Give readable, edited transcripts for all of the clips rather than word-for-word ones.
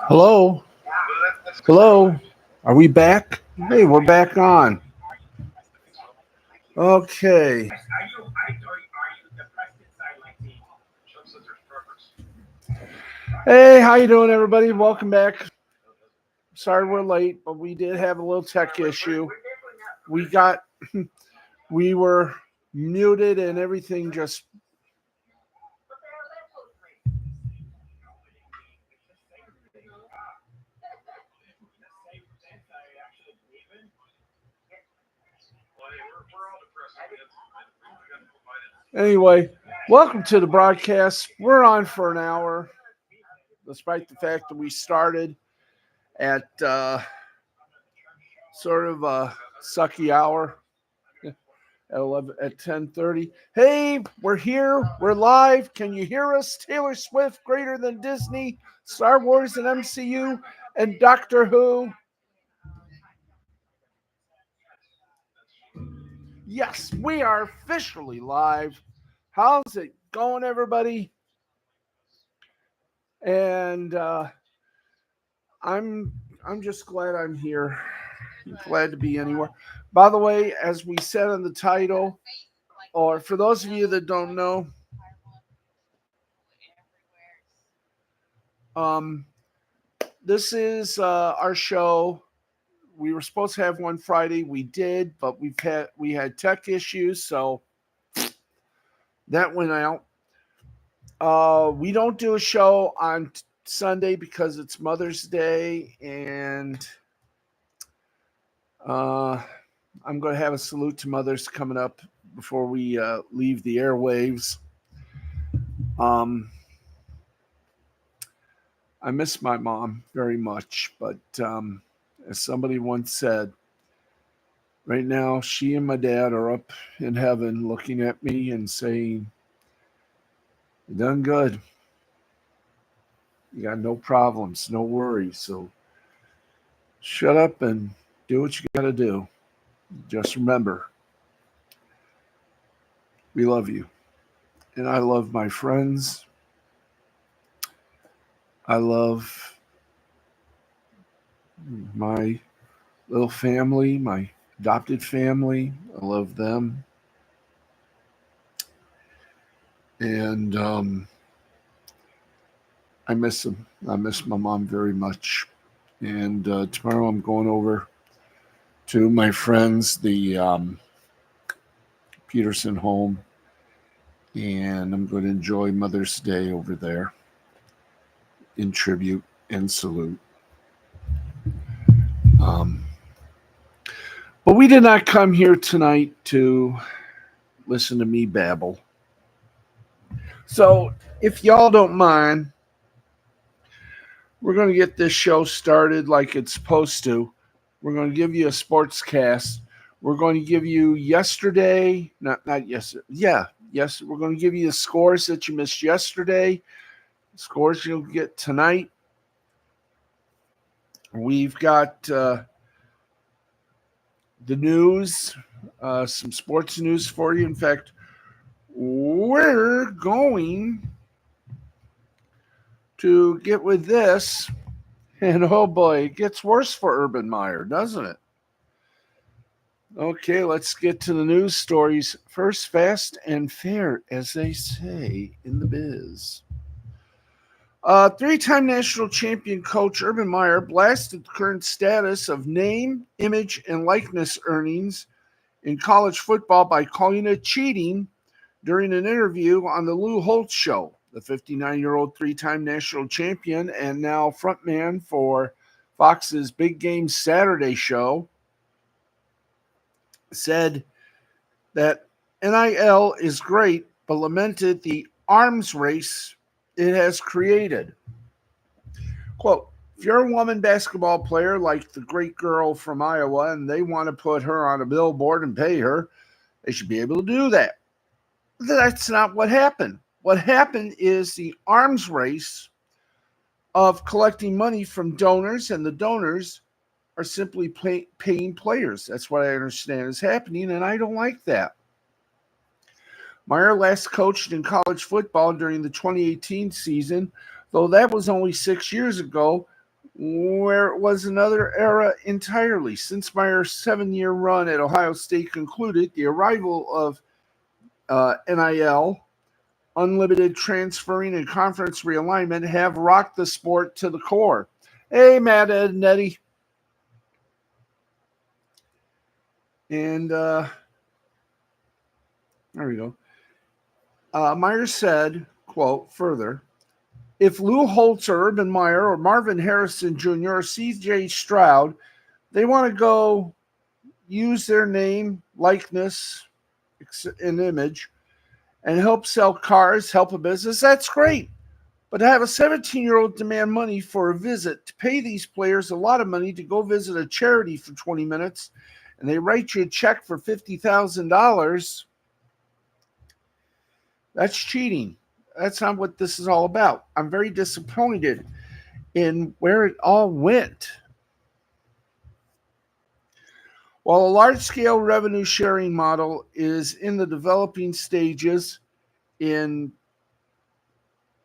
Hello? Hello? Are we back? Hey, we're back on. Okay. Hey, how you doing, everybody? Welcome back. Sorry we're late, but we did have a little tech issue. We got, we were muted and everything just. Anyway, welcome to the broadcast. We're on for an hour, despite the fact that we started at sort of a sucky hour at 10:30. Hey, we're here. We're live. Can you hear us? Taylor Swift greater than Disney, Star Wars and MCU, and Doctor Who. Yes, we are officially live. How's it going, everybody? And I'm just glad I'm here. I'm glad to be anywhere. By the way, as we said on the title, or for those of you that don't know, this is our show. We were supposed to have one Friday. We did, but we had tech issues, so that went out. We don't do a show on Sunday because it's Mother's Day, and I'm going to have a salute to mothers coming up before we leave the airwaves. I miss my mom very much, but as somebody once said, right now she and my dad are up in heaven looking at me and saying, "You done good. You got no problems, no worries. So shut up and do what you got to do. Just remember, we love you. And I love my friends. I love my little family, my adopted family. I love them. And I miss them. I miss my mom very much. And tomorrow I'm going over to my friends, the Peterson home, and I'm going to enjoy Mother's Day over there in tribute and salute. But we did not come here tonight to listen to me babble. So if y'all don't mind, we're going to get this show started like it's supposed to. We're going to give you a sports cast. We're going to give you yesterday, not yesterday. Yeah, yes, we're going to give you the scores that you missed yesterday, scores you'll get tonight. We've got the news, some sports news for you. In fact, we're going to get with this, and oh boy, it gets worse for Urban Meyer, doesn't it? Okay, let's get to the news stories. First, fast and fair, as they say in the biz. Three-time national champion coach Urban Meyer blasted the current status of name, image, and likeness earnings in college football by calling it cheating during an interview on the Lou Holtz Show. The 59-year-old three-time national champion and now frontman for Fox's Big Game Saturday show said that NIL is great, but lamented the arms race it has created. Quote, if you're a woman basketball player like the great girl from Iowa and they want to put her on a billboard and pay her, they should be able to do that. That's not what happened. What happened is the arms race of collecting money from donors, and the donors are simply paying players. That's what I understand is happening, and I don't like that. Meyer last coached in college football during the 2018 season, though that was only 6 years ago where it was another era entirely. Since Meyer's 7-year run at Ohio State concluded, the arrival of NIL, unlimited transferring, and conference realignment have rocked the sport to the core. Hey, Matt, Ed, and Eddie. And there we go. Meyer said, quote, further, if Lou Holtz or Urban Meyer or Marvin Harrison Jr. or C.J. Stroud, they want to go use their name, likeness, and image and help sell cars, help a business, that's great. But to have a 17-year-old demand money for a visit, to pay these players a lot of money to go visit a charity for 20 minutes, and they write you a check for $50,000, that's cheating. That's not what this is all about. I'm very disappointed in where it all went. While a large-scale revenue sharing model is in the developing stages in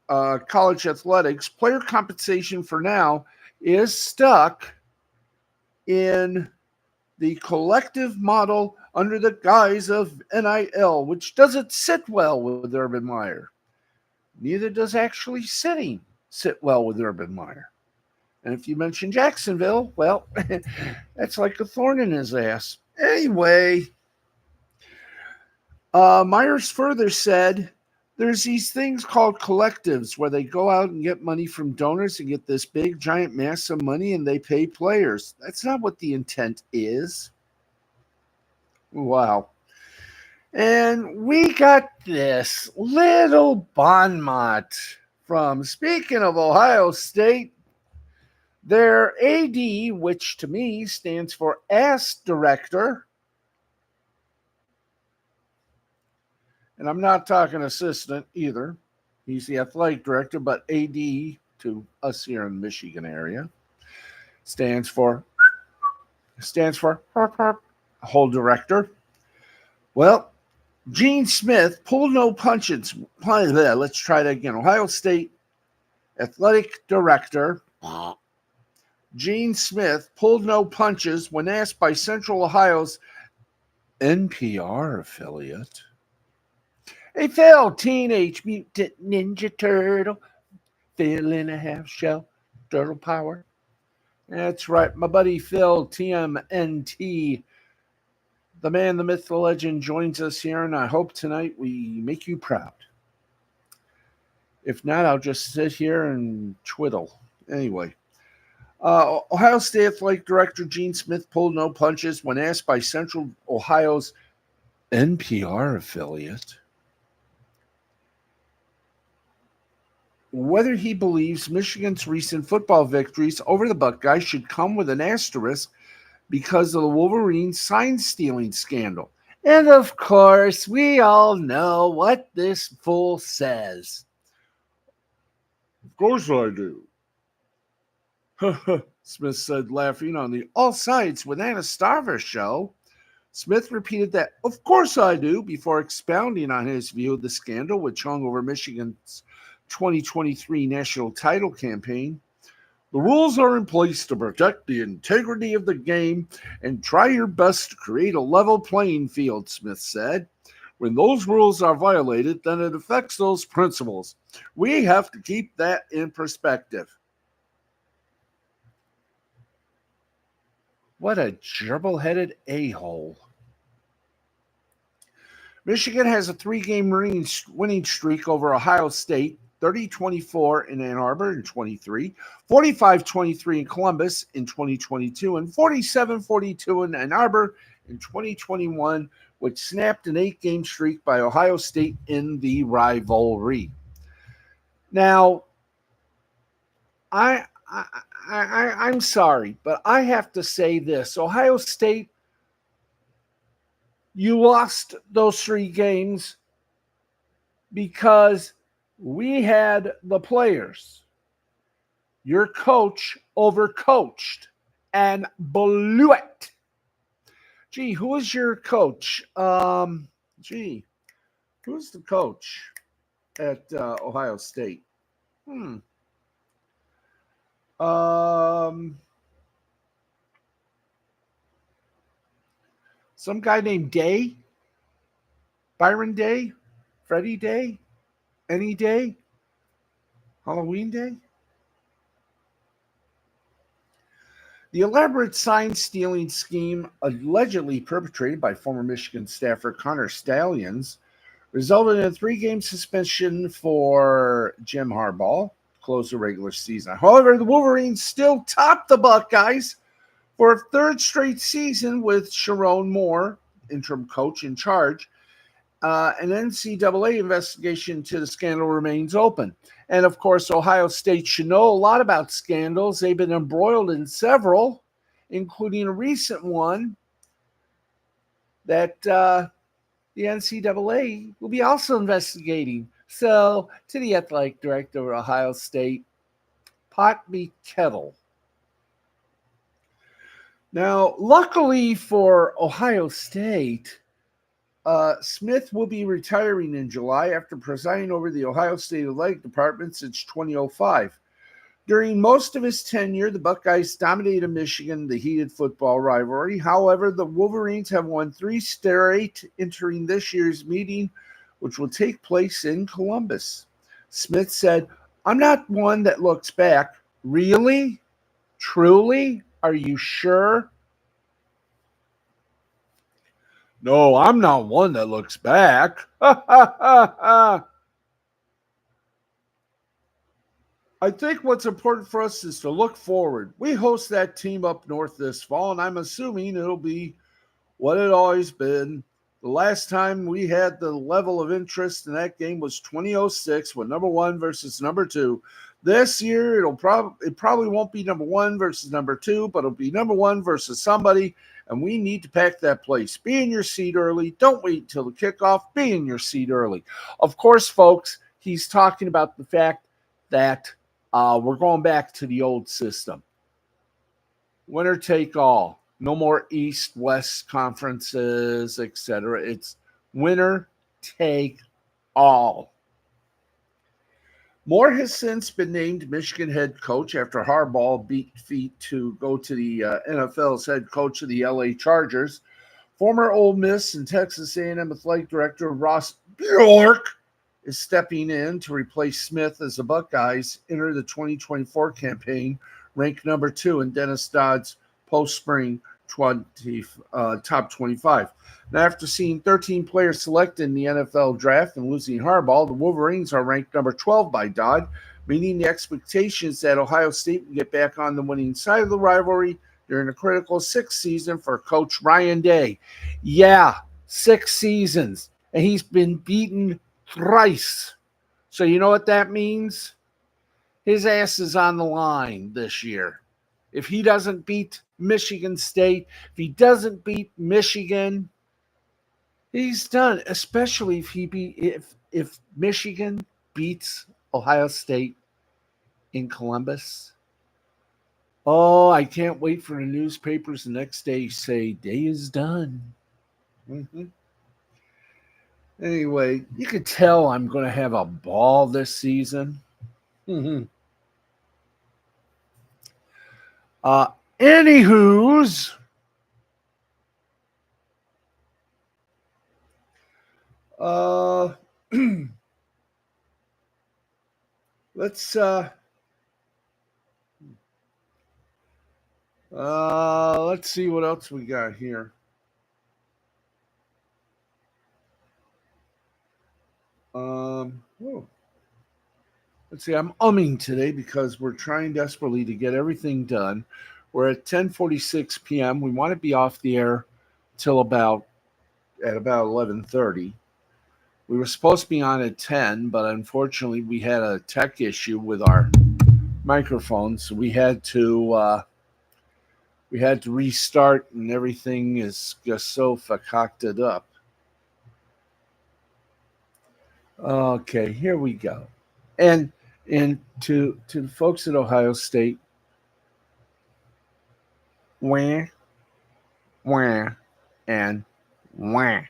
college athletics, player compensation for now is stuck in the collective model under the guise of NIL, which doesn't sit well with Urban Meyer. Neither does actually sitting sit well with Urban Meyer. And if you mention Jacksonville, well, that's like a thorn in his ass. Anyway, Myers further said there's these things called collectives where they go out and get money from donors and get this big, giant mass of money and they pay players. That's not what the intent is. Wow. And we got this little bon mot from, speaking of Ohio State, their AD, which to me stands for Ass Director, and I'm not talking assistant either. He's the athletic director, but AD to us here in the Michigan area stands for whole director. Well, Gene Smith pulled no punches. Let's try that again. Ohio State athletic director Gene Smith pulled no punches when asked by Central Ohio's NPR affiliate, "Hey Phil, Teenage Mutant Ninja Turtle, Phil in a half shell, turtle power." That's right, my buddy Phil, TMNT, the man, the myth, the legend, joins us here, and I hope tonight we make you proud. If not, I'll just sit here and twiddle. Anyway, Ohio State Athletic Director Gene Smith pulled no punches when asked by Central Ohio's NPR affiliate whether he believes Michigan's recent football victories over the Buckeyes should come with an asterisk because of the Wolverines sign-stealing scandal. And of course, we all know what this fool says. Of course I do. Smith said, laughing on the All Sides with Anna Starver show. Smith repeated that, "Of course I do," before expounding on his view of the scandal which hung over Michigan's 2023 national title campaign. "The rules are in place to protect the integrity of the game and try your best to create a level playing field," Smith said. "When those rules are violated, then it affects those principles. We have to keep that in perspective." What a gerbil-headed a-hole. Michigan has a 3-game winning streak over Ohio State, 30-24 in Ann Arbor in 23, 45-23 in Columbus in 2022, and 47-42 in Ann Arbor in 2021, which snapped an 8-game streak by Ohio State in the rivalry. Now, I'm sorry, but I have to say this. Ohio State, you lost those 3 games because we had the players. Your coach overcoached and blew it. Gee, who is your coach? Who's the coach at Ohio State? some guy named Day, Byron Day, Freddie Day, any day, Halloween Day. The elaborate sign stealing scheme allegedly perpetrated by former Michigan staffer Connor Stallions resulted in a 3-game suspension for Jim Harbaugh to close the regular season. However, the Wolverines still topped the Buckeyes for a third straight season with Sharon Moore, interim coach, in charge. An NCAA investigation into the scandal remains open. And of course, Ohio State should know a lot about scandals. They've been embroiled in several, including a recent one that the NCAA will be also investigating. So, to the athletic director of Ohio State, pot be kettle. Now, luckily for Ohio State, Smith will be retiring in July after presiding over the Ohio State Athletic Department since 2005. During most of his tenure, the Buckeyes dominated Michigan, the heated football rivalry. However, the Wolverines have won 3 straight entering this year's meeting, which will take place in Columbus. Smith said, "I'm not one that looks back." Really? Truly? Are you sure? No, I'm not one that looks back. I think what's important for us is to look forward. We host that team up north this fall, and I'm assuming it'll be what it always been. The last time we had the level of interest in that game was 2006 with number 1 versus number 2. This year it probably won't be number 1 versus number 2, but it'll be number 1 versus somebody, and we need to pack that place. Be in your seat early. Don't wait until the kickoff. Be in your seat early. Of course, folks, he's talking about the fact that we're going back to the old system. Winner take all. No more East-West conferences, etc. It's winner take all. Moore has since been named Michigan head coach after Harbaugh beat feet to go to the NFL's head coach of the LA Chargers. Former Ole Miss and Texas A&M athletic director Ross Bjork is stepping in to replace Smith as the Buckeyes enter the 2024 campaign, ranked number 2 in Dennis Dodd's post-spring top 25. Now, after seeing 13 players selected in the NFL draft and losing Harbaugh, the Wolverines are ranked number 12 by Dodd, meaning the expectations that Ohio State will get back on the winning side of the rivalry during a critical 6th season for Coach Ryan Day. Yeah, 6 seasons, and he's been beaten thrice. So you know what that means? His ass is on the line this year. If he doesn't beat Michigan State, if he doesn't beat Michigan, he's done. Especially if Michigan beats Ohio State in Columbus. Oh, I can't wait for the newspapers the next day say Day is done. Mm-hmm. Anyway, you can tell I'm going to have a ball this season. Mm-hmm. Anywho's, let's let's see what else we got here. Let's see. I'm umming today because we're trying desperately to get everything done. We're at 10:46 p.m. We want to be off the air till about 11:30. We were supposed to be on at 10, but unfortunately we had a tech issue with our microphone, so we had to restart, and everything is just so concocted up. Okay, here we go. And to the folks at Ohio State, wah, wah, and wah.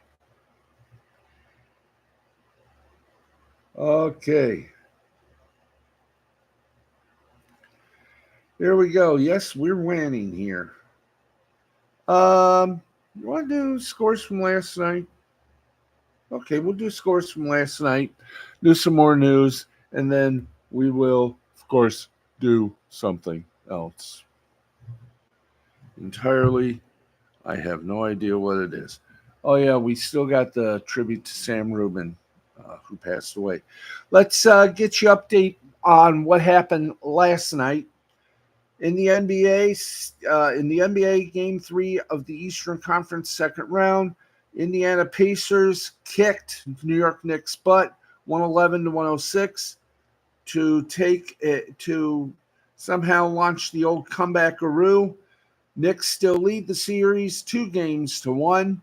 Okay. Here we go. Yes, we're winning here. You want to do scores from last night? Okay, we'll do scores from last night, do some more news, and then we will, of course, do something else entirely. I have no idea what it is. Oh, yeah, we still got the tribute to Sam Rubin, who passed away. Let's get you update on what happened last night in the NBA. In the NBA Game 3 of the Eastern Conference second round, Indiana Pacers kicked New York Knicks' butt 111 to 106 to take it to somehow launch the old comeback-a-roo. Knicks still lead the series 2-1.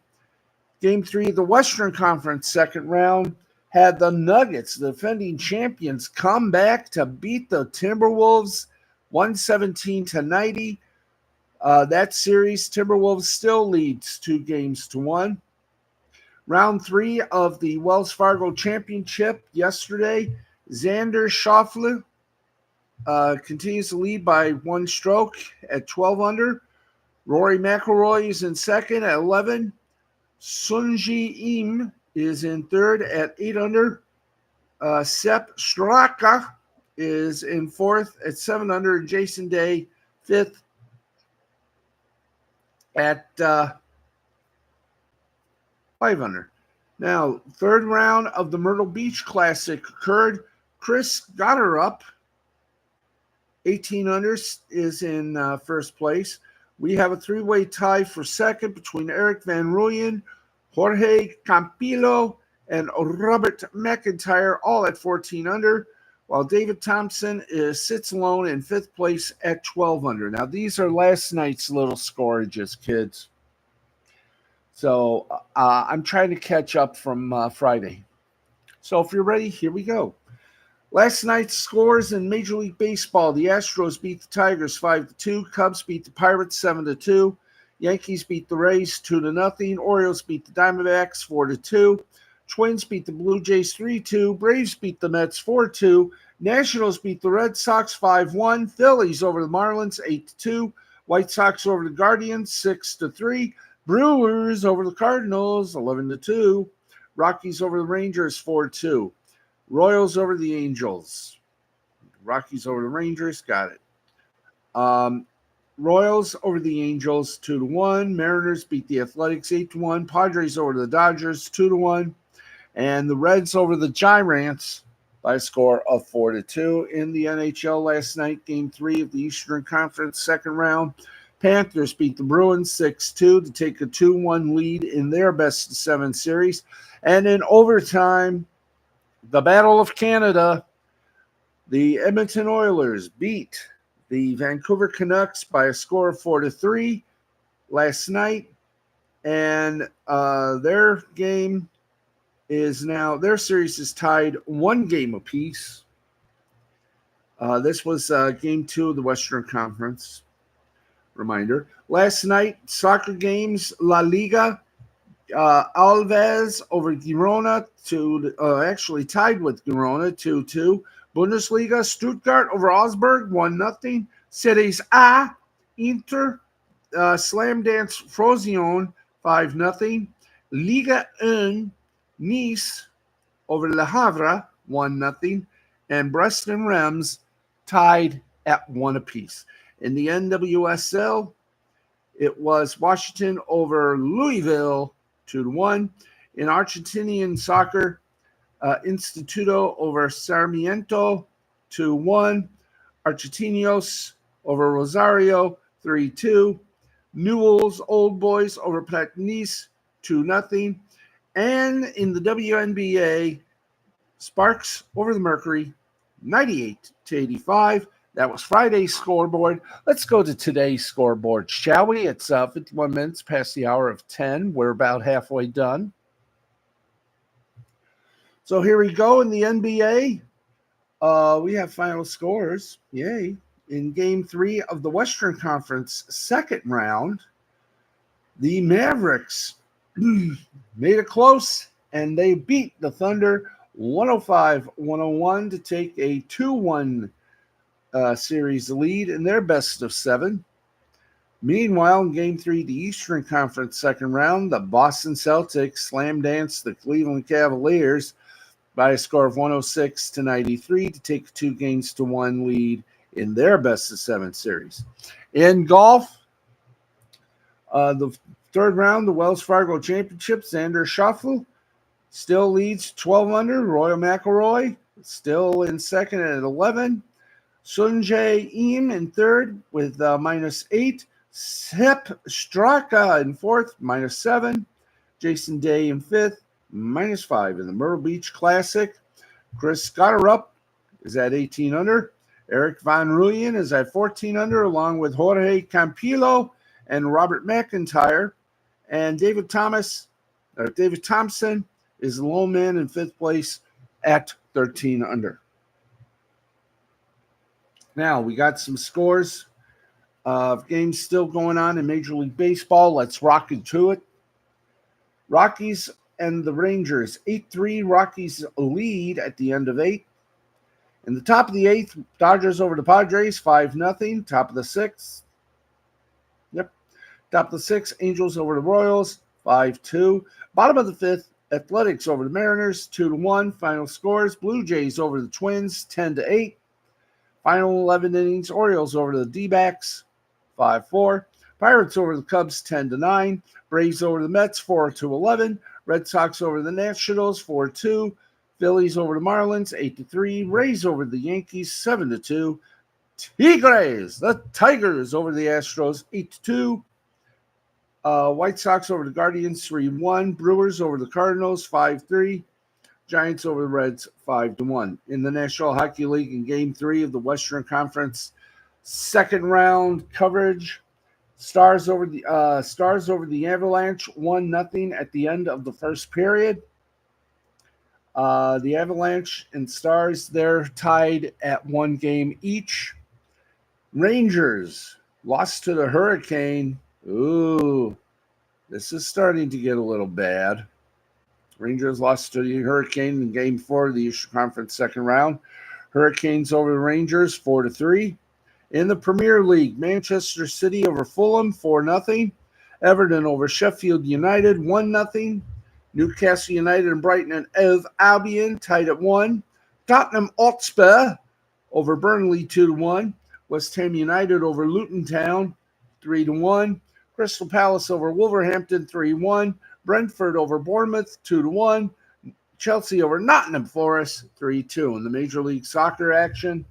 Game 3 of the Western Conference second round had the Nuggets, the defending champions, come back to beat the Timberwolves 117 to 90. That series, Timberwolves still leads 2-1. Round 3 of the Wells Fargo Championship yesterday, Xander Schauffele continues to lead by one stroke at 12 under. Rory McIlroy is in second at 11. Sunji Im is in third at 8 under. Sepp Straka is in fourth at 7 under. And Jason Day, fifth at 5 under. Now, third round of the Myrtle Beach Classic occurred. Chris Gotterup, 18 under, is in first place. We have a three-way tie for second between Eric Van Rooyen, Jorge Campillo, and Robert McIntyre, all at 14 under, while David Thompson sits alone in fifth place at 12 under. Now, these are last night's little scorages, kids. So I'm trying to catch up from Friday. So if you're ready, here we go. Last night's scores in Major League Baseball: the Astros beat the Tigers 5-2, Cubs beat the Pirates 7-2, Yankees beat the Rays 2-0, Orioles beat the Diamondbacks 4-2, Twins beat the Blue Jays 3-2, Braves beat the Mets 4-2, Nationals beat the Red Sox 5-1, Phillies over the Marlins 8-2, White Sox over the Guardians 6-3, Brewers over the Cardinals 11-2, Rockies over the Rangers 4-2. Royals over the Angels. Rockies over the Rangers. Got it. Royals over the Angels 2-1. Mariners beat the Athletics 8-1. Padres over the Dodgers 2-1. And the Reds over the Giants by a score of 4-2. In the NHL last night, Game 3 of the Eastern Conference second round, Panthers beat the Bruins 6-2 to take a 2-1 lead in their best-of-7 series. And in overtime, the Battle of Canada, the Edmonton Oilers beat the Vancouver Canucks by a score of 4-3 last night. And their series is tied 1 game apiece. This was game 2 of the Western Conference. Reminder. Last night, soccer games, La Liga, Alves over Girona actually tied with Girona 2-2. Bundesliga, Stuttgart over Augsburg 1-0. Series A, Inter slam dance Frosinone 5-0. Liga 1, Nice over Le Havre 1-0. And Brest and Reims tied at 1 apiece. In the NWSL, it was Washington over Louisville 2-1. In Argentinian soccer, Instituto over Sarmiento 2-1. Argentinos over Rosario 3-2. Newell's Old Boys over Platense 2-0. And in the WNBA, Sparks over the Mercury 98-85. That was Friday's scoreboard. Let's go to today's scoreboard, shall we? It's 51 minutes past the hour of 10. We're about halfway done. So here we go in the NBA. We have final scores. Yay. In Game 3 of the Western Conference second round, the Mavericks made it close, and they beat the Thunder 105-101 to take a 2-1 series lead in their best of 7. Meanwhile, in Game 3, the Eastern Conference second round, the Boston Celtics slam danced the Cleveland Cavaliers by a score of 106-93 to take a 2-1 lead in their best of 7 series. In golf, the third round, the Wells Fargo Championship, Xander Schauffele still leads 12 under. Roy McIlroy still in second at 11. Sun Jae-im in third with -8. Sepp Straka in fourth, -7. Jason Day in fifth, -5. In the Myrtle Beach Classic, Chris Scotterup is at 18 under. Eric Van Rooyen is at 14 under, along with Jorge Campillo and Robert McIntyre. And David Thompson is the lone man in fifth place at 13 under. Now, we got some scores of games still going on in Major League Baseball. Let's rock into it. Rockies and the Rangers, 8-3. Rockies lead at the end of 8. In the top of the 8th, Dodgers over the Padres, 5-0. Top of the 6th. Top of the 6th, Angels over the Royals, 5-2. Bottom of the 5th, Athletics over the Mariners, 2-1. Final scores, Blue Jays over the Twins, 10-8. Final 11 innings, Orioles over the D-backs, 5-4. Pirates over the Cubs, 10-9. Braves over the Mets, 4-11. Red Sox over the Nationals, 4-2. Phillies over the Marlins, 8-3. Rays over the Yankees, 7-2. Tigres, the Tigers over the Astros, 8-2. White Sox over the Guardians, 3-1. Brewers over the Cardinals, 5-3. Giants over the Reds, 5-1. In the National Hockey League, in Game 3 of the Western Conference second round coverage, Stars over the Avalanche, 1-0 at the end of the first period. The Avalanche and Stars, they're tied at 1 game each. Rangers lost to the Hurricane. Ooh, this is starting to get a little bad. Rangers lost to the Hurricane in Game 4 of the Eastern Conference second round. Hurricanes over the Rangers, 4-3. In the Premier League, Manchester City over Fulham, 4-0. Everton over Sheffield United, 1-0. Newcastle United and Brighton and Hove Albion tied at 1. Tottenham Hotspur over Burnley, 2-1. West Ham United over Luton Town, 3-1. Crystal Palace over Wolverhampton, 3-1. Brentford over Bournemouth, 2-1. Chelsea over Nottingham Forest, 3-2. In the Major League Soccer action,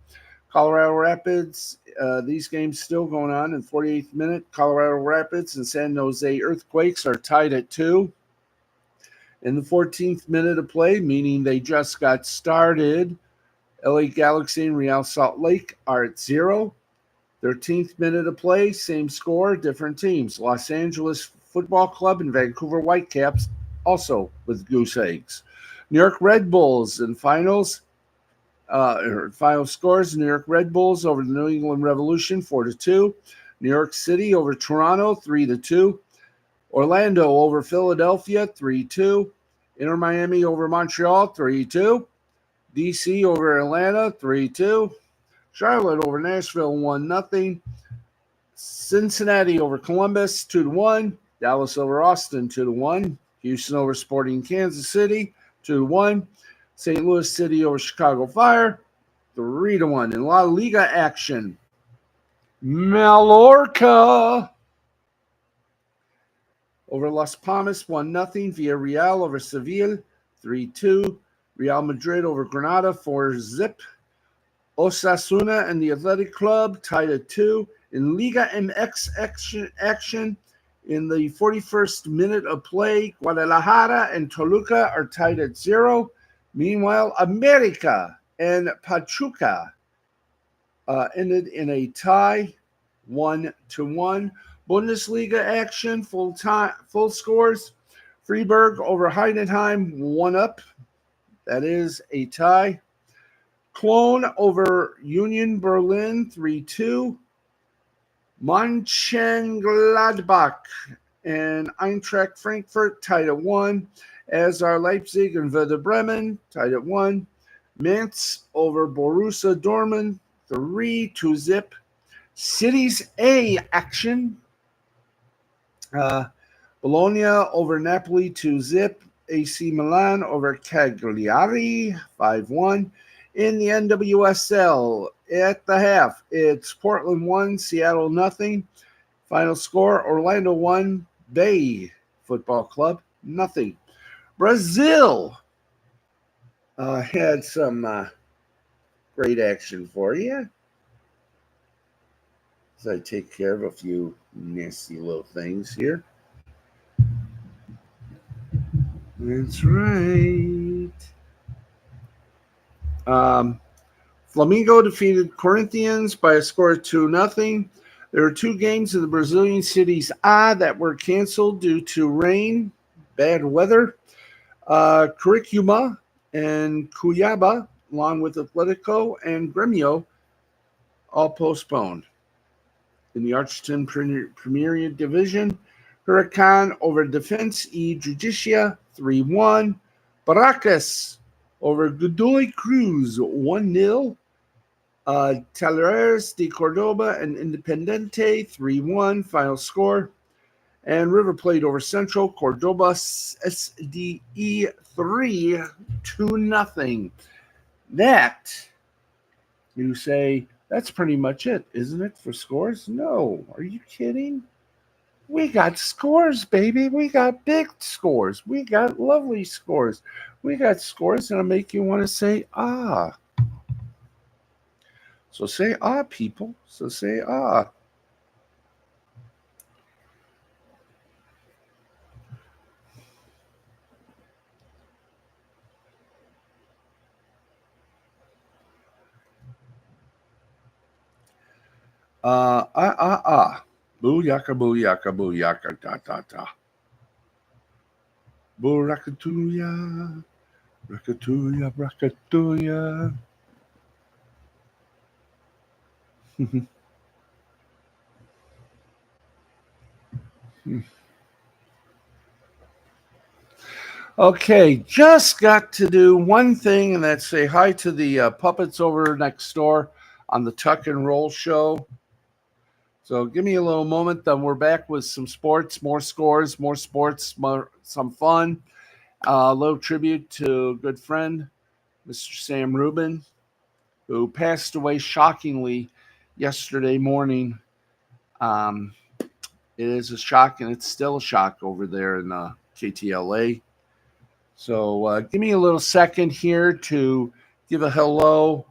Colorado Rapids, these games still going on in 48th minute. Colorado Rapids and San Jose Earthquakes are tied at 2. In the 14th minute of play, meaning they just got started, LA Galaxy and Real Salt Lake are at 0. 13th minute of play, same score, different teams. Los Angeles Football Club and Vancouver Whitecaps also with goose eggs. New York Red Bulls in finals. Final scores, New York Red Bulls over the New England Revolution, 4-2. New York City over Toronto, 3-2. Orlando over Philadelphia, 3-2. Inter Miami over Montreal, 3-2. DC over Atlanta, 3-2. Charlotte over Nashville, 1-0. Cincinnati over Columbus, 2-1. Dallas over Austin, 2-1. Houston over Sporting Kansas City, 2-1. St. Louis City over Chicago Fire, 3-1. In La Liga action, Mallorca over Las Palmas, 1-0. Villarreal over Seville, 3-2. Real Madrid over Granada, 4-0. Osasuna and the Athletic Club tied at 2. In Liga MX action, in the 41st minute of play, Guadalajara and Toluca are tied at 0. Meanwhile, America and Pachuca ended in a tie, 1-1. Bundesliga action, full scores. Freiburg over Heidenheim, 1-0. That is a tie. Cologne over Union Berlin, 3-2. Mönchengladbach and Eintracht Frankfurt tied at 1. As are Leipzig and Werder Bremen tied at 1. Mainz over Borussia Dortmund, 2-zip. Cities A action. Uh, Bologna over Napoli 2-zip. AC Milan over Cagliari 5-1. In the NWSL at the half, it's Portland 1, Seattle nothing. Final score, Orlando 1, Bay Football Club nothing. Brazil had some great action for you as I take care of a few nasty little things here. That's right. Flamengo defeated Corinthians by a score of 2-0. There were two games in the Brazilian cities A that were canceled due to rain, bad weather. Curicuma and Cuiabá, along with Atletico and Grêmio, all postponed. In the Argentine Premier Division, Huracan over Defense e Justicia 3-1. Barracas over Godoy Cruz 1-0. Talleres de Cordoba and Independiente 3-1 final score. And River Plate over Central Cordoba SDE 3-0. That, you say, that's pretty much it, isn't it, for scores? No. Are you kidding? We got scores, baby. We got big scores. We got lovely scores. We got scores that'll make you want to say, ah. So say, ah, people. So say, ah. Booyaka, booyaka, booyaka, ta, ta, ta. Boo rakatuya, rakatuya, rakatuya. Okay, just got to do one thing, and that's say hi to the puppets over next door on the Tuck and Roll show. So give me a little moment, then we're back with some sports, more scores, more sports, some fun. A little tribute to a good friend, Mr. Sam Rubin, who passed away shockingly yesterday morning. It is a shock, and it's still a shock over there in KTLA. So give me a little second here to give a hello.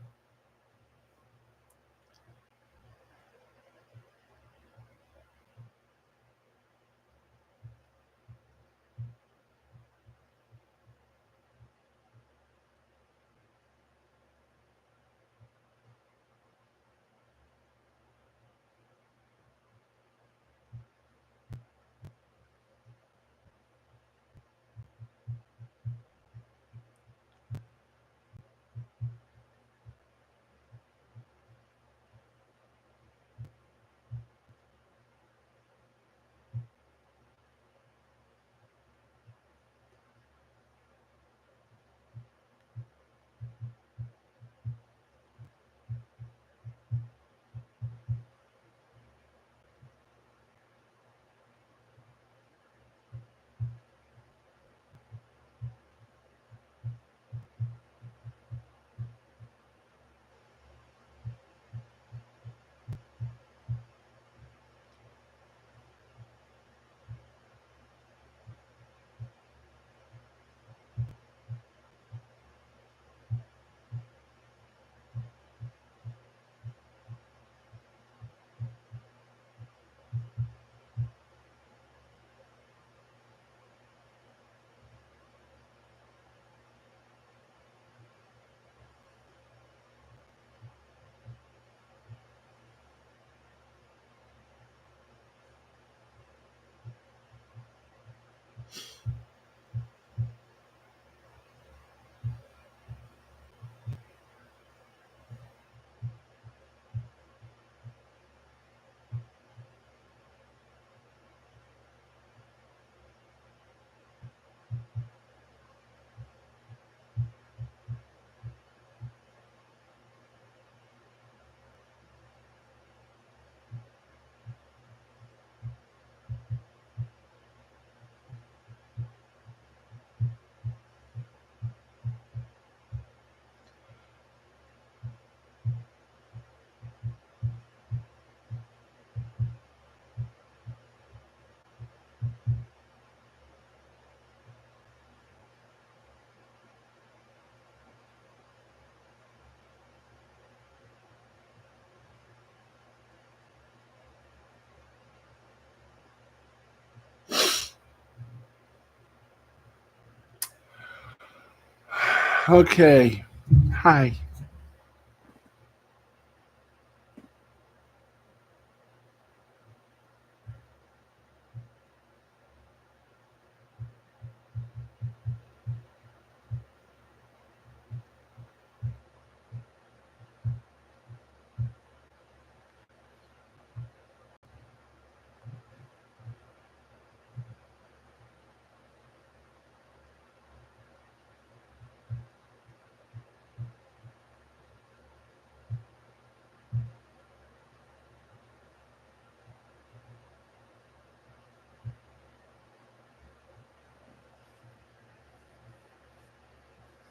Okay. Hi.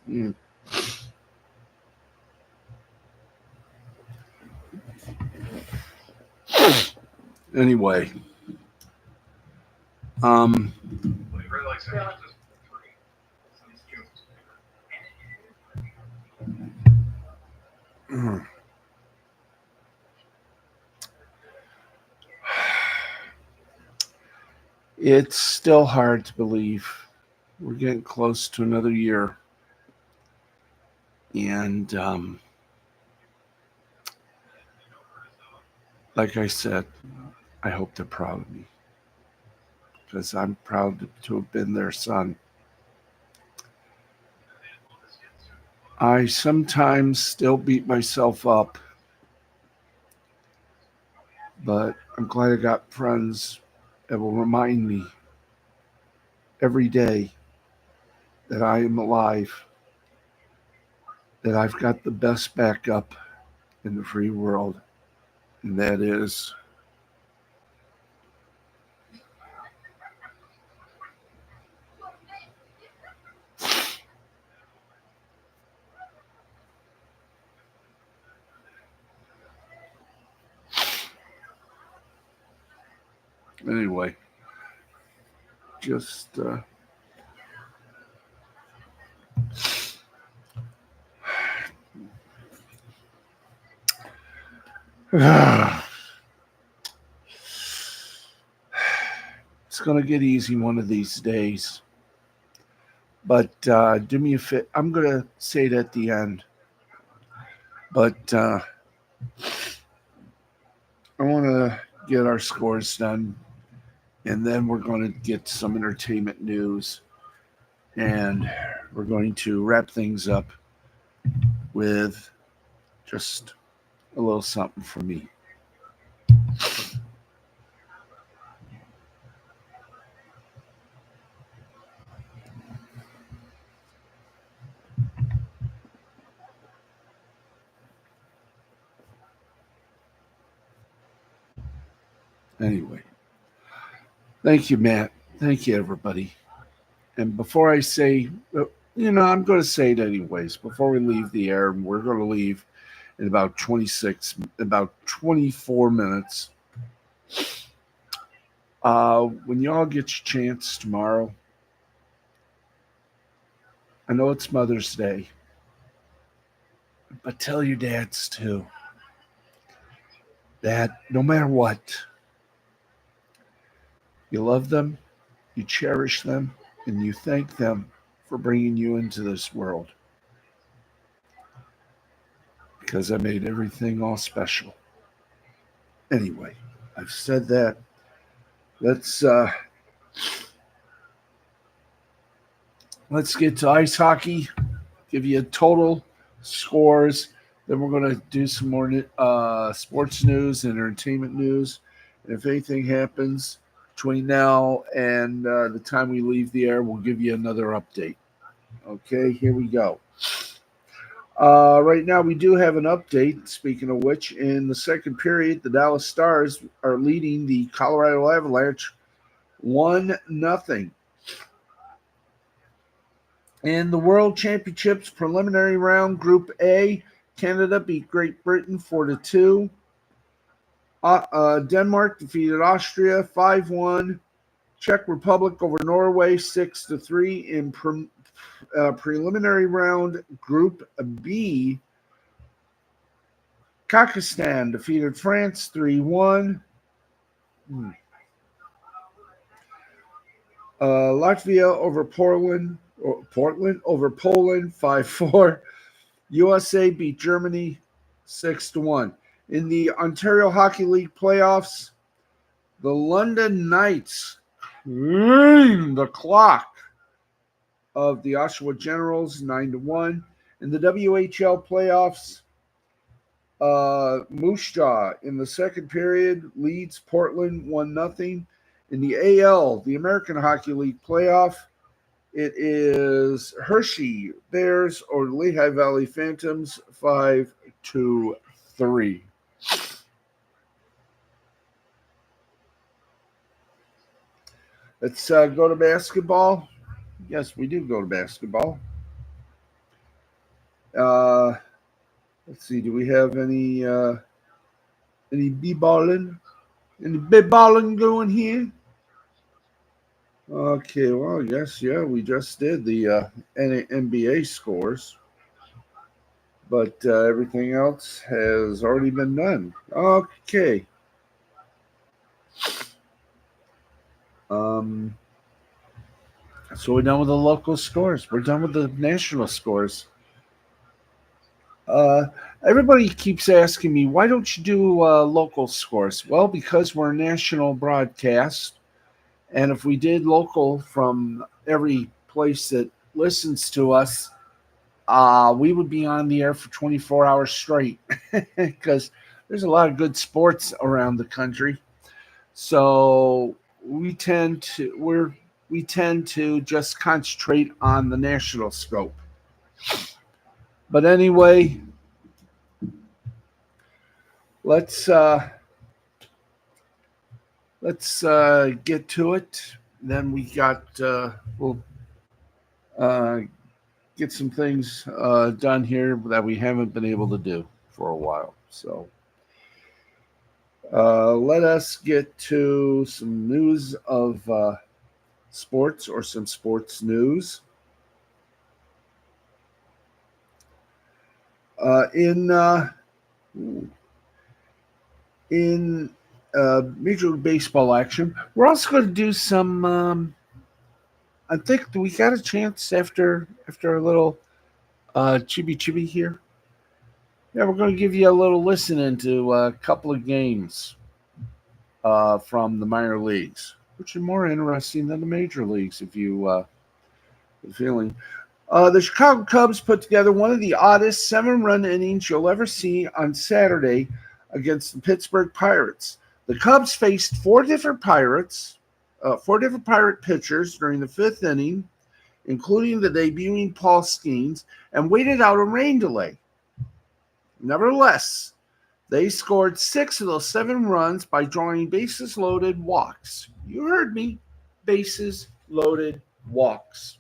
Mm. Anyway, um, it's still hard to believe we're getting close to another year, and like I said, I hope they're proud of me because I'm proud to have been their son. I sometimes still beat myself up, but I'm glad I got friends that will remind me every day that I am alive, that I've got the best backup in the free world, and that is anyway. Just it's gonna get easy one of these days. But do me a fit. I'm gonna say it at the end, but I want to get our scores done, and then we're going to get some entertainment news, and we're going to wrap things up with just a little something from me. Anyway, thank you, Matt. Thank you, everybody. And before I say, I'm going to say it anyways. Before we leave the air, and we're going to leave in about 24 minutes. When y'all get your chance tomorrow, I know it's Mother's Day, but tell your dads too that no matter what, you love them, you cherish them, and you thank them for bringing you into this world because I made everything all special. Anyway, I've said that. Let's let's get to ice hockey. Give you a total scores. Then we're going to do some more sports news and entertainment news. And if anything happens between now and the time we leave the air, we'll give you another update. Okay, here we go. Right now, we do have an update. Speaking of which, in the second period, the Dallas Stars are leading the Colorado Avalanche 1-0. In the World Championships preliminary round, Group A, Canada beat Great Britain 4-2. Denmark defeated Austria 5-1. Czech Republic over Norway 6-3 in preliminary round. Group B, Kazakhstan defeated France 3-1. Latvia over Poland Portland over Poland 5-4. USA beat Germany 6-1. In the Ontario Hockey League playoffs, the London Knights ring the clock of the Oshawa Generals 9-1. In the WHL playoffs, Moose Jaw in the second period leads Portland 1-0. In the AL, the American Hockey League playoff, it is Hershey Bears or Lehigh Valley Phantoms 5-3. Let's go to basketball. Yes, we do go to basketball. Uh, let's see. Do we have any b-balling? Any b-balling going here? Okay, well, yes, yeah, we just did the NBA scores, but everything else has already been done. Okay. Um, so we're done with the local scores. We're done with the national scores. Uh, Everybody keeps asking me, why don't you do local scores? Well, because we're a national broadcast, and if we did local from every place that listens to us, we would be on the air for 24 hours straight because there's a lot of good sports around the country. So we tend to just concentrate on the national scope. But anyway, let's get to it. Then we'll uh, get some things done here that we haven't been able to do for a while. So let us get to some news of sports or some sports news. In Major League Baseball action, we're also going to do some. I think we got a chance after a little chibi chibi here. Yeah, we're going to give you a little listen into a couple of games from the minor leagues, which are more interesting than the major leagues, if you feeling. The Chicago Cubs put together one of the oddest 7-run innings you'll ever see on Saturday against the Pittsburgh Pirates. The Cubs faced four different pirate pitchers during the fifth inning, including the debuting Paul Skeens, and waited out a rain delay. Nevertheless, they scored 6 of those 7 runs by drawing bases-loaded walks. You heard me, bases-loaded walks.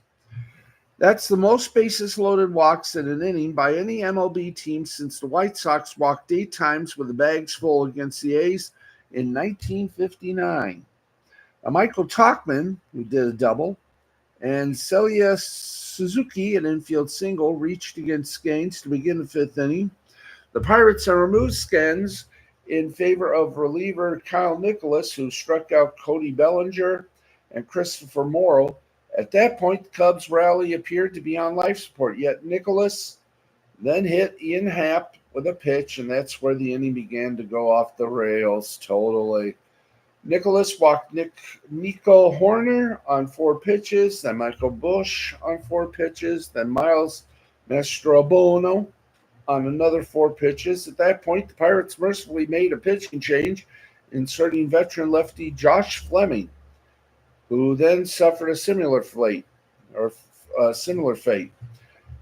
That's the most bases-loaded walks in an inning by any MLB team since the White Sox walked 8 times with the bags full against the A's in 1959. Michael Tauchman, who did a double, and Celia Suzuki, an infield single, reached against Skeens to begin the fifth inning. The Pirates have removed Skeens in favor of reliever Kyle Nicholas, who struck out Cody Bellinger and Christopher Morrow. At that point, the Cubs' rally appeared to be on life support, yet Nicholas then hit Ian Happ with a pitch, and that's where the inning began to go off the rails totally. Nicholas walked Nico Horner on 4 pitches, then Michael Busch on 4 pitches, then Miles Mastrobuono on another 4 pitches. At that point, the Pirates mercifully made a pitching change, inserting veteran lefty Josh Fleming, who then suffered a similar fate.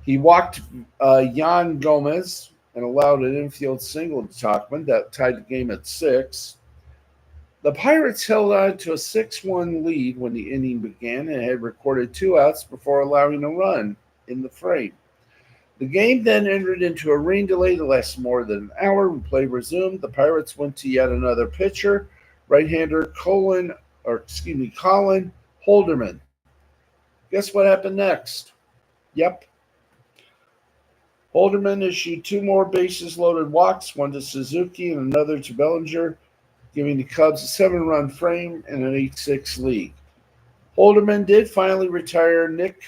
He walked Yan Gomez and allowed an infield single to Tauchman that tied the game at 6. The Pirates held on to a 6-1 lead when the inning began and had recorded 2 outs before allowing a run in the frame. The game then entered into a rain delay that lasted more than an hour. When play resumed, the Pirates went to yet another pitcher, right-hander Colin Holderman. Guess what happened next? Yep. Holderman issued 2 more bases-loaded walks, one to Suzuki and another to Bellinger, giving the Cubs a 7-run frame and an 8-6 lead. Holderman did finally retire Nick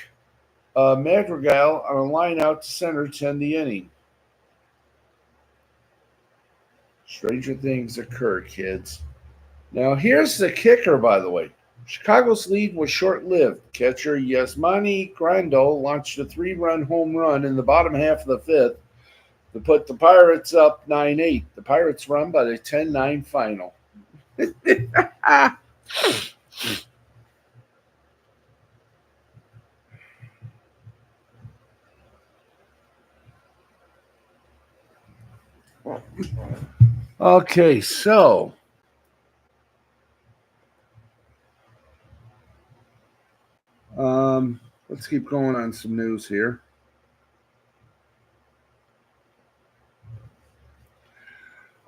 Madrigal on a line out to center to end the inning. Stranger things occur, kids. Now, here's the kicker, by the way. Chicago's lead was short lived. Catcher Yasmani Grandal launched a 3-run home run in the bottom half of the fifth to put the Pirates up 9-8. The Pirates run by the 10-9 final. Okay, so let's keep going on some news here.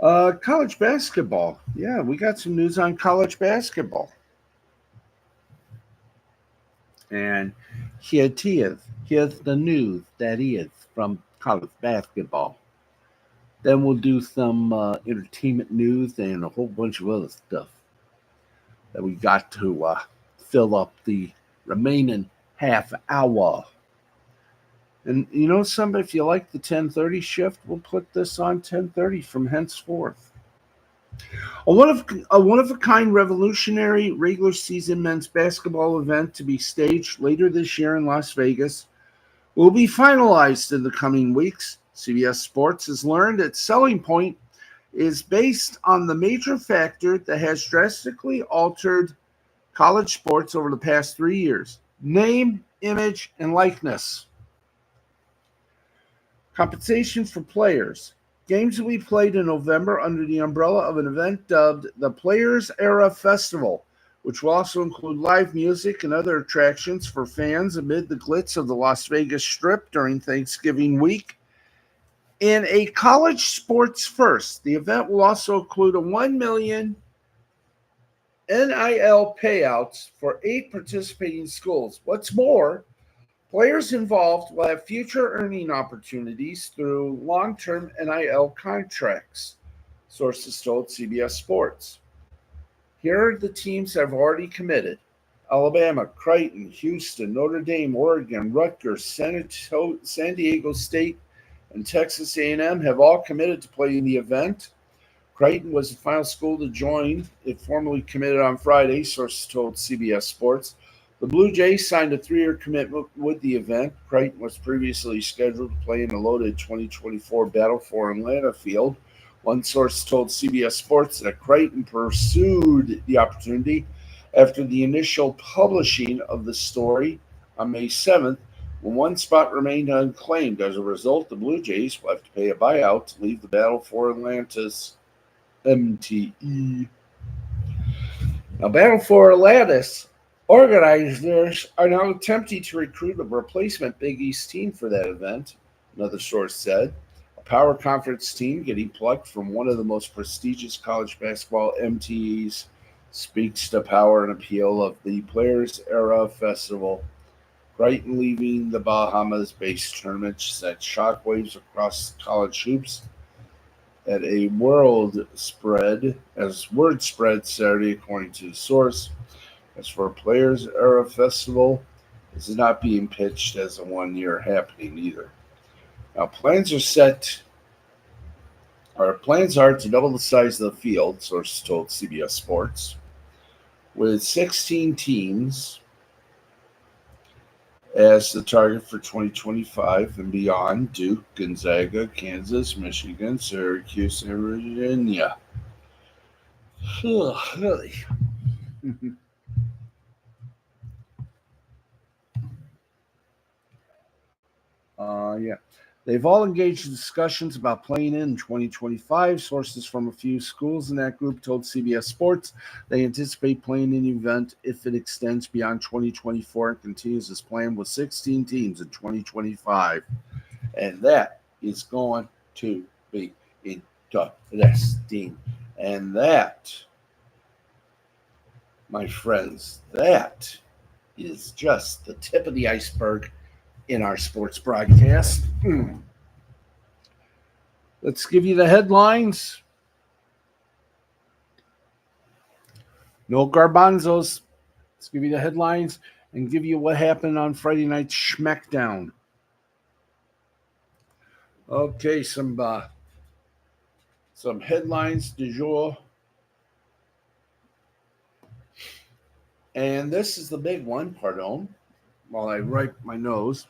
College basketball. Yeah, we got some news on college basketball. And here's the news that is from college basketball. Then we'll do some entertainment news and a whole bunch of other stuff that we got to fill up the remaining half hour. And you know something, if you like the 10:30 shift, we'll put this on 10:30 from henceforth. A one of a kind revolutionary regular season men's basketball event to be staged later this year in Las Vegas will be finalized in the coming weeks. CBS Sports has learned its selling point is based on the major factor that has drastically altered college sports over the past 3 years: name, image, and likeness. Compensation for players. Games will be played in November under the umbrella of an event dubbed the Players Era Festival, which will also include live music and other attractions for fans amid the glitz of the Las Vegas Strip during Thanksgiving week. In a college sports first, the event will also include a $1 million NIL payouts for 8 participating schools. What's more, players involved will have future earning opportunities through long-term NIL contracts, sources told CBS Sports. Here are the teams that have already committed: Alabama, Creighton, Houston, Notre Dame, Oregon, Rutgers, San Diego State, and Texas A&M have all committed to playing the event. Creighton was the final school to join. It formally committed on Friday, sources told CBS Sports. The Blue Jays signed a 3-year commitment with the event. Creighton was previously scheduled to play in a loaded 2024 Battle for Atlanta field. One source told CBS Sports that Creighton pursued the opportunity after the initial publishing of the story on May 7th, when one spot remained unclaimed. As a result, the Blue Jays will have to pay a buyout to leave the Battle for Atlanta's MTE. Now, Battle for Atlantis organizers are now attempting to recruit a replacement Big East team for that event, another source said. A power conference team getting plucked from one of the most prestigious college basketball MTEs speaks to power and appeal of the Players Era Festival. Creighton leaving the Bahamas-based tournament sent shockwaves across college hoops at a word spread Saturday, according to the source. As for Players Era Festival, this is not being pitched as a one-year happening either. Now, plans are to double the size of the field, sources told CBS Sports, with 16 teams as the target for 2025 and beyond: Duke, Gonzaga, Kansas, Michigan, Syracuse, and Virginia. Really? Yeah. They've all engaged in discussions about playing in 2025. Sources from a few schools in that group told CBS Sports they anticipate playing in the event if it extends beyond 2024 and continues as planned with 16 teams in 2025. And that is going to be interesting. And that, my friends, that is just the tip of the iceberg in our sports broadcast. Let's give you the headlines. No garbanzos. Let's give you the headlines. and give you what happened on Friday night's SmackDown. Okay, some headlines du jour, and this is the big one. Pardon, while I wipe my nose.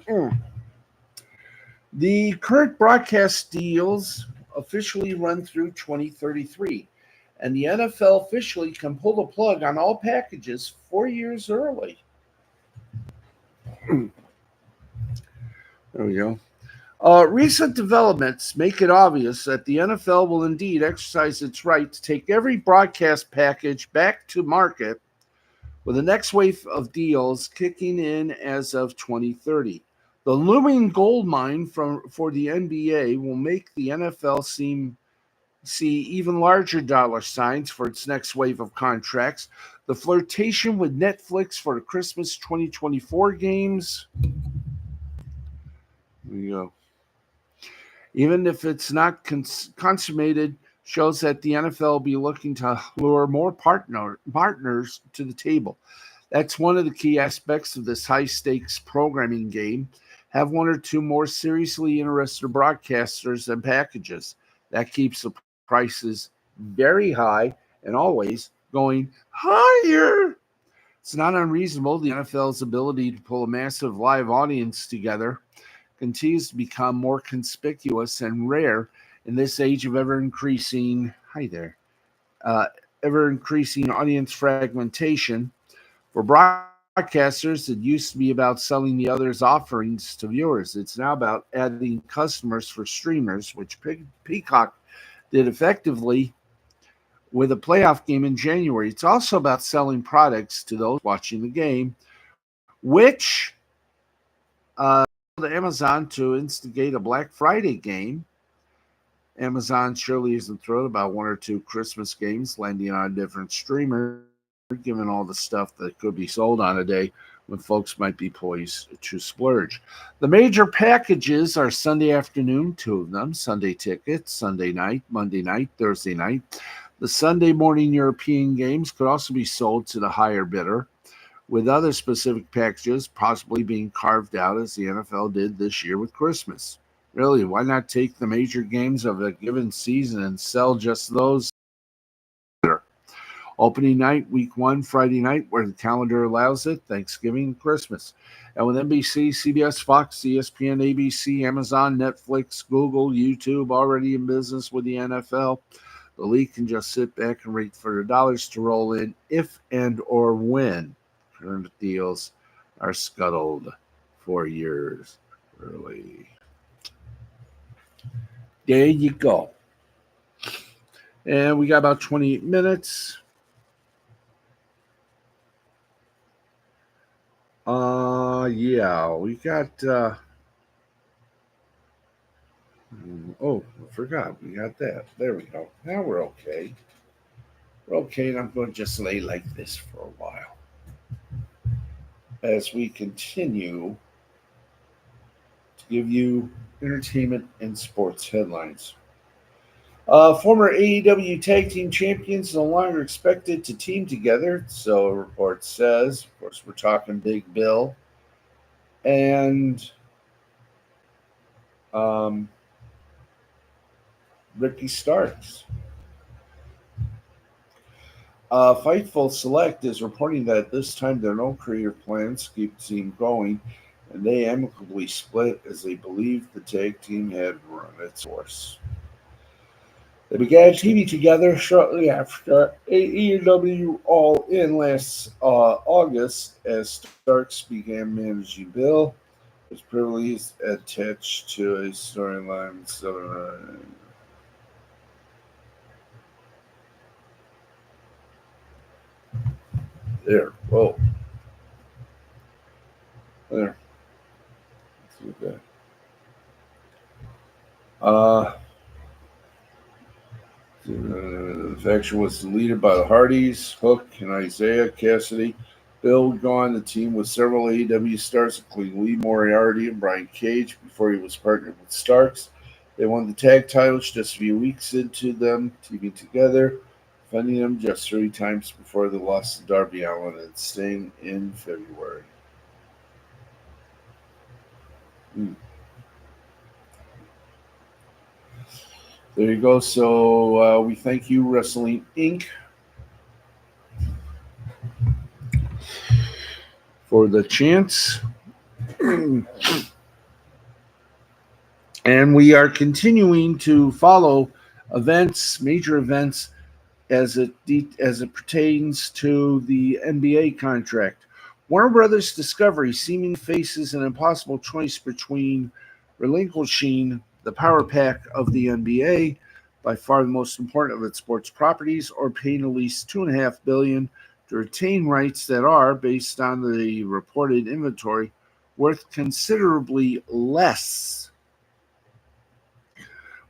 Mm. The current broadcast deals officially run through 2033, and the NFL officially can pull the plug on all packages 4 years early. There we go. Recent developments make it obvious that the NFL will indeed exercise its right to take every broadcast package back to market, with the next wave of deals kicking in as of 2030. The looming gold mine for the NBA will make the NFL see even larger dollar signs for its next wave of contracts. The flirtation with Netflix for the Christmas 2024 games. There you go. Even if it's not consummated, shows that the NFL will be looking to lure more partners to the table. That's one of the key aspects of this high stakes programming game. Have one or two more seriously interested broadcasters and packages. That keeps the prices very high and always going higher. It's not unreasonable. The NFL's ability to pull a massive live audience together continues to become more conspicuous and rare in this age of ever increasing audience fragmentation. For broadcasters, it used to be about selling the other's offerings to viewers. It's now about adding customers for streamers, which Peacock did effectively with a playoff game in January. It's also about selling products to those watching the game, which to Amazon to instigate a Black Friday game. Amazon surely isn't thrilled about one or two Christmas games landing on a different streamer, given all the stuff that could be sold on a day when folks might be poised to splurge. The major packages are Sunday afternoon, two of them, Sunday tickets, Sunday night, Monday night, Thursday night. The Sunday morning European games could also be sold to the higher bidder, with other specific packages possibly being carved out as the NFL did this year with Christmas. Really, why not take the major games of a given season and sell just those? Opening night, week one, Friday night, where the calendar allows it, Thanksgiving, Christmas. And with NBC, CBS, Fox, ESPN, ABC, Amazon, Netflix, Google, YouTube already in business with the NFL, the league can just sit back and wait for the dollars to roll in if and or when current deals are scuttled 4 years early. There you go. And we got about 28 minutes. Yeah, we got I forgot. We got that. There we go. Now we're okay. We're okay, and I'm going to just lay like this for a while as we continue to give you entertainment and sports headlines. Former AEW Tag Team Champions no longer expected to team together, so a report says. Of course, we're talking Big Bill and Ricky Starks. Fightful Select is reporting that at this time there are no creative plans to keep the team going, and they amicably split as they believed the tag team had run its course. They began TV together shortly after AEW All In last August as Starks began managing Bill, was primarily attached to a storyline. There. Whoa. There. Let's see that. The faction was leaded by the Hardys, Hook, and Isaiah Cassidy. Bill would go on the team with several AEW stars, including Lee Moriarty and Brian Cage, before he was partnered with Starks. They won the tag titles just a few weeks into them teaming together. defending them just 3 times before they lost to Darby Allin and Sting in February. There you go. So we thank you, Wrestling Inc., for the chance. And we are continuing to follow major events, as it pertains to the NBA contract. Warner Brothers Discovery seemingly faces an impossible choice between relinquishing the power pack of the NBA, by far the most important of its sports properties, or paying at least $2.5 billion to retain rights that are, based on the reported inventory, worth considerably less.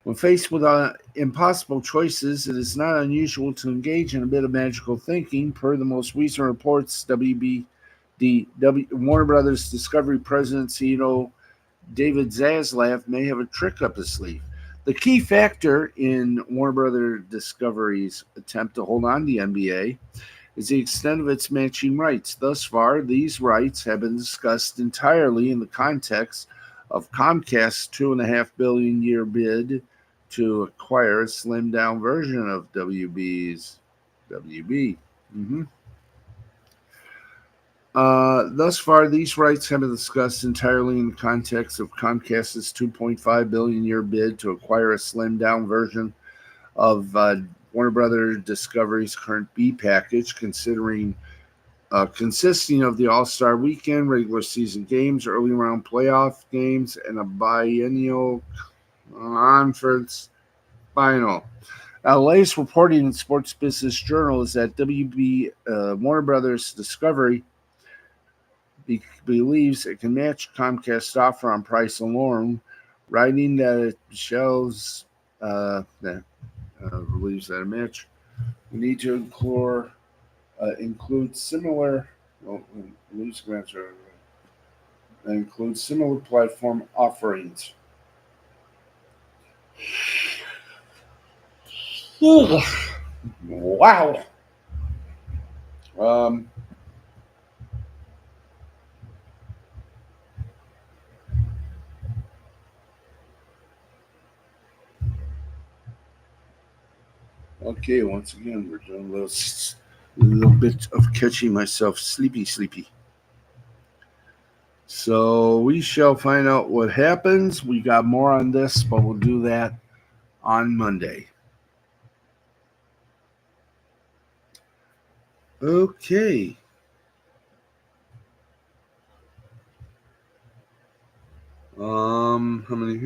When faced with impossible choices, it is not unusual to engage in a bit of magical thinking. Per the most recent reports, Warner Brothers Discovery President CEO David Zaslav may have a trick up his sleeve. The key factor in Warner Brothers Discovery's attempt to hold on to the NBA is the extent of its matching rights. Thus far, these rights have been discussed entirely in the context of Comcast's $2.5 billion year bid to acquire a slimmed down version of WB. Thus far, these rights have been discussed entirely in the context of Comcast's $2.5 billion year bid to acquire a slimmed down version of Warner Brothers Discovery's current B package, consisting of the All-Star Weekend, regular season games, early round playoff games, and a biennial conference final. Now, the latest reporting in Sports Business Journal is that Warner Brothers Discovery believes it can match Comcast's offer on price alone, writing that it shows believes that a match we need to include similar platform offerings. Wow. Okay, once again, we're doing a little bit of catching myself sleepy. So we shall find out what happens. We got more on this, but we'll do that on Monday. Okay. How many?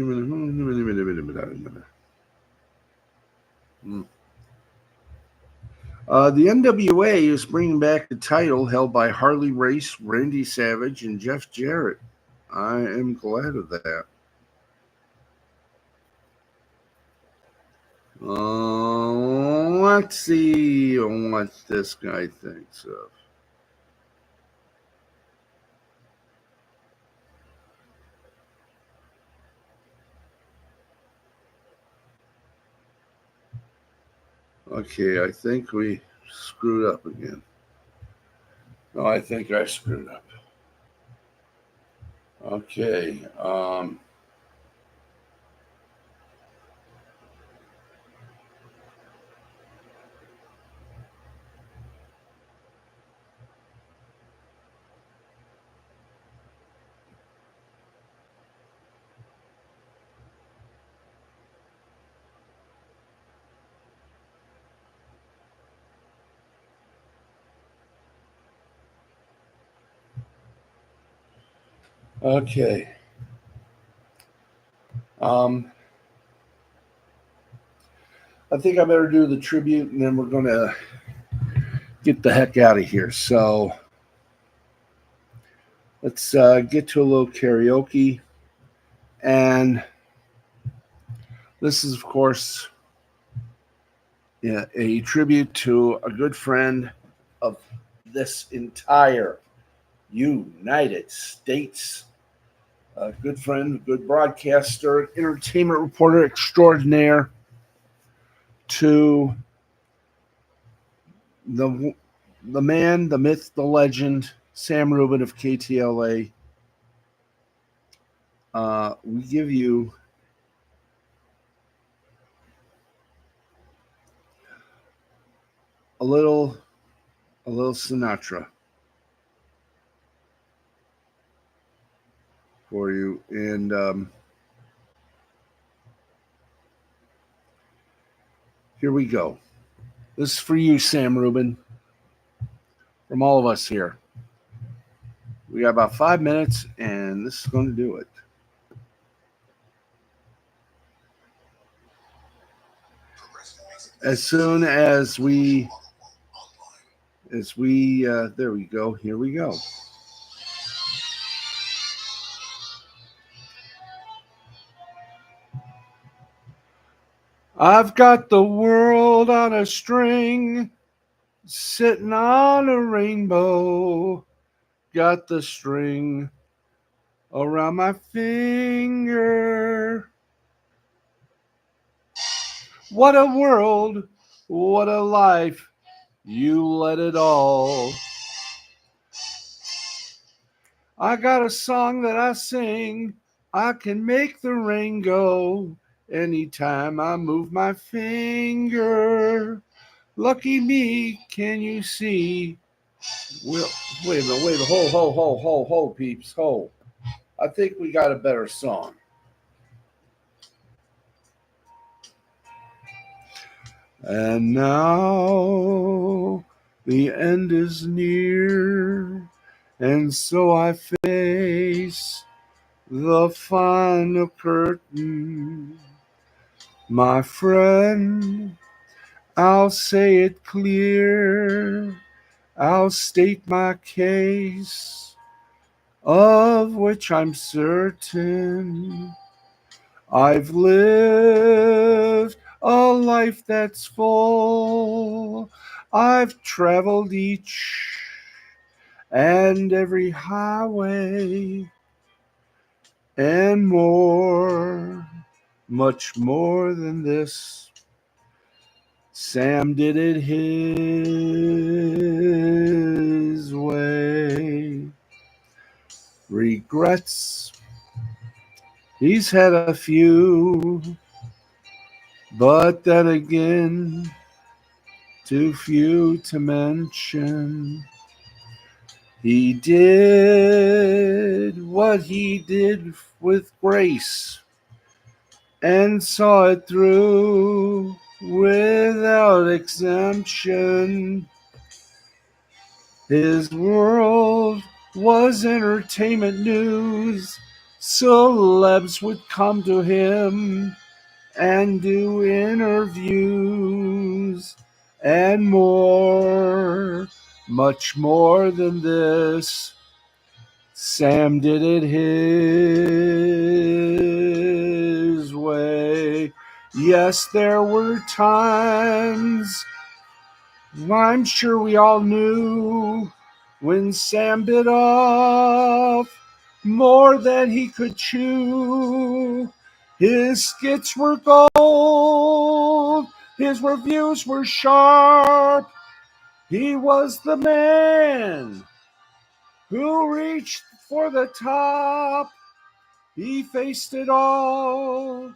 The NWA is bringing back the title held by Harley Race, Randy Savage, and Jeff Jarrett. I am glad of that. Let's see what this guy thinks of. Okay, I think we screwed up again. No, I think I screwed up. Okay. Okay. I think I better do the tribute, and then we're going to get the heck out of here. So let's get to a little karaoke. And this is, of course, a tribute to a good friend of this entire United States. A good friend, good broadcaster, entertainment reporter extraordinaire, to the the man, the myth, the legend, Sam Rubin of KTLA. We give you a little Sinatra for you, and here we go. This is for you, Sam Rubin, from all of us here. We got about 5 minutes, and this is going to do it. As soon as we there we go. Here we go. I've got the world on a string, sitting on a rainbow. Got the string around my finger. What a world, what a life, you let it all. I got a song that I sing, I can make the rain go anytime I move my finger. Lucky me, can you see? Well, wait a minute, ho, peeps, ho. I think we got a better song. And now the end is near, and so I face the final curtain. My friend, I'll say it clear, I'll state my case, of which I'm certain. I've lived a life that's full. I've traveled each and every highway and more, much more than this. Sam did it his way. Regrets, he's had a few, but then again, too few to mention. He did what he did with grace and saw it through without exemption. His world was entertainment news. Celebs would come to him and do interviews and more, much more than this. Sam did it his way. Yes, there were times, I'm sure we all knew, when Sam bit off more than he could chew. His skits were gold, his reviews were sharp. He was the man who reached for the top. He faced it all,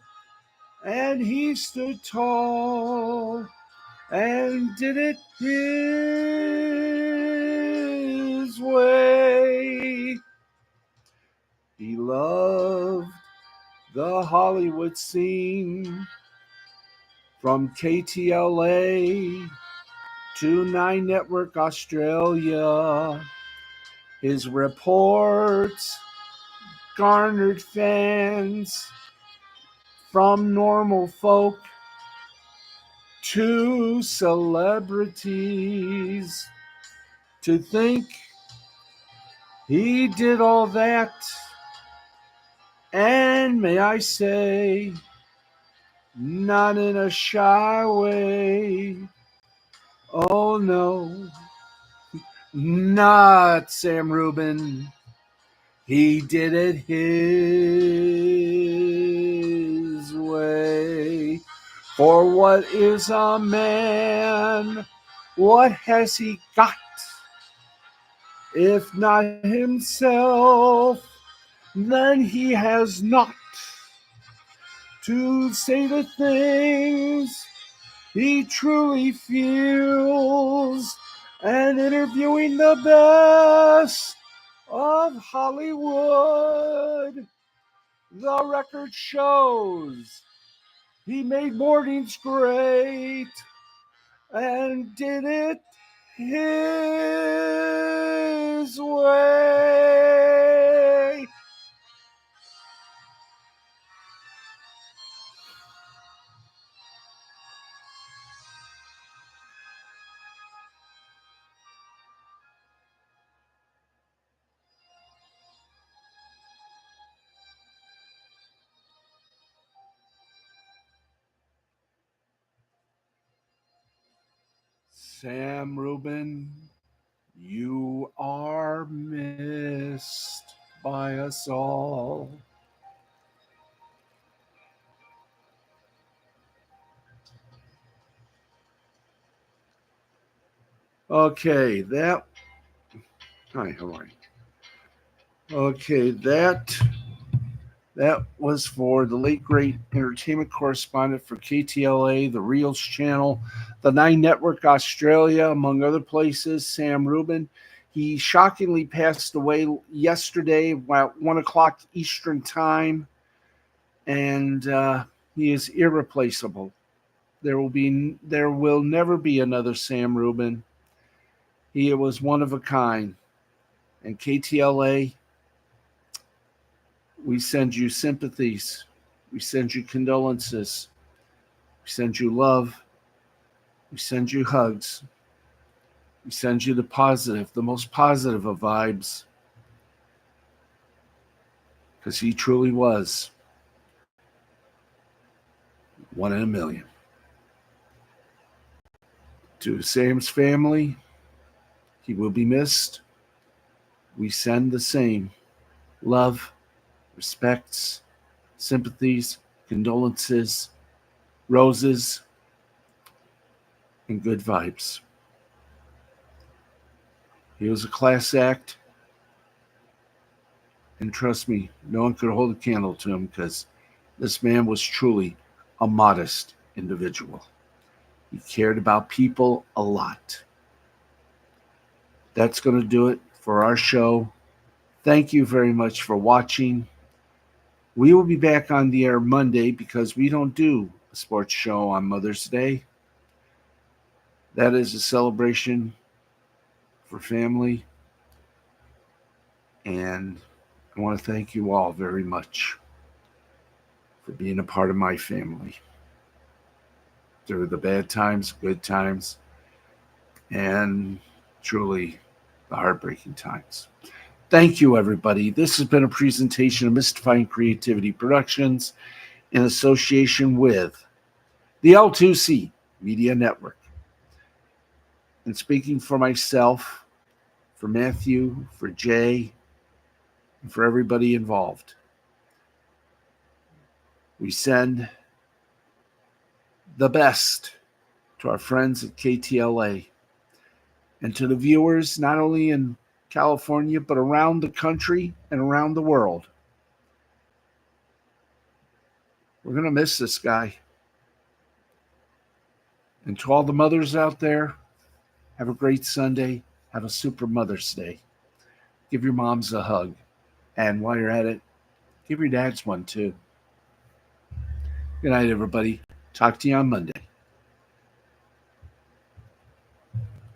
and he stood tall and did it his way. He loved the Hollywood scene, from KTLA to 9 Network Australia. His reports garnered fans from normal folk to celebrities. To think he did all that, and may I say, not in a shy way. Oh no, not Sam Rubin. He did it his way. For what is a man What has he got? If not himself, then he has not to say the things he truly feels. And interviewing the best of Hollywood, the record shows he made mornings great and did it his way. Sam Rubin, you are missed by us all. Okay, that. Hi, how are you? Okay, that was for the late great entertainment correspondent for KTLA, the Reels Channel, the Nine Network Australia, among other places, Sam Rubin. He shockingly passed away yesterday about 1 o'clock Eastern Time, and he is irreplaceable. There will never be another Sam Rubin. He was one of a kind. And KTLA, we send you sympathies. We send you condolences. We send you love. We send you hugs. We send you the most positive of vibes. Because he truly was one in a million. To Sam's family, he will be missed. We send the same love, respects, sympathies, condolences, roses, and good vibes. He was a class act, and trust me, no one could hold a candle to him because this man was truly a modest individual. He cared about people a lot. That's going to do it for our show. Thank you very much for watching. We will be back on the air Monday because we don't do a sports show on Mother's Day. That is a celebration for family. And I want to thank you all very much for being a part of my family through the bad times, good times, and truly the heartbreaking times. Thank you, everybody. This has been a presentation of Mystifying Creativity Productions in association with the L2C Media Network. And speaking for myself, for Matthew, for Jay, and for everybody involved, we send the best to our friends at KTLA and to the viewers not only in California but around the country and around the world. We're going to miss this guy. And to all the mothers out there, have a great Sunday. Have a super Mother's Day. Give your moms a hug. And while you're at it, give your dads one too. Good night, everybody. Talk to you on Monday.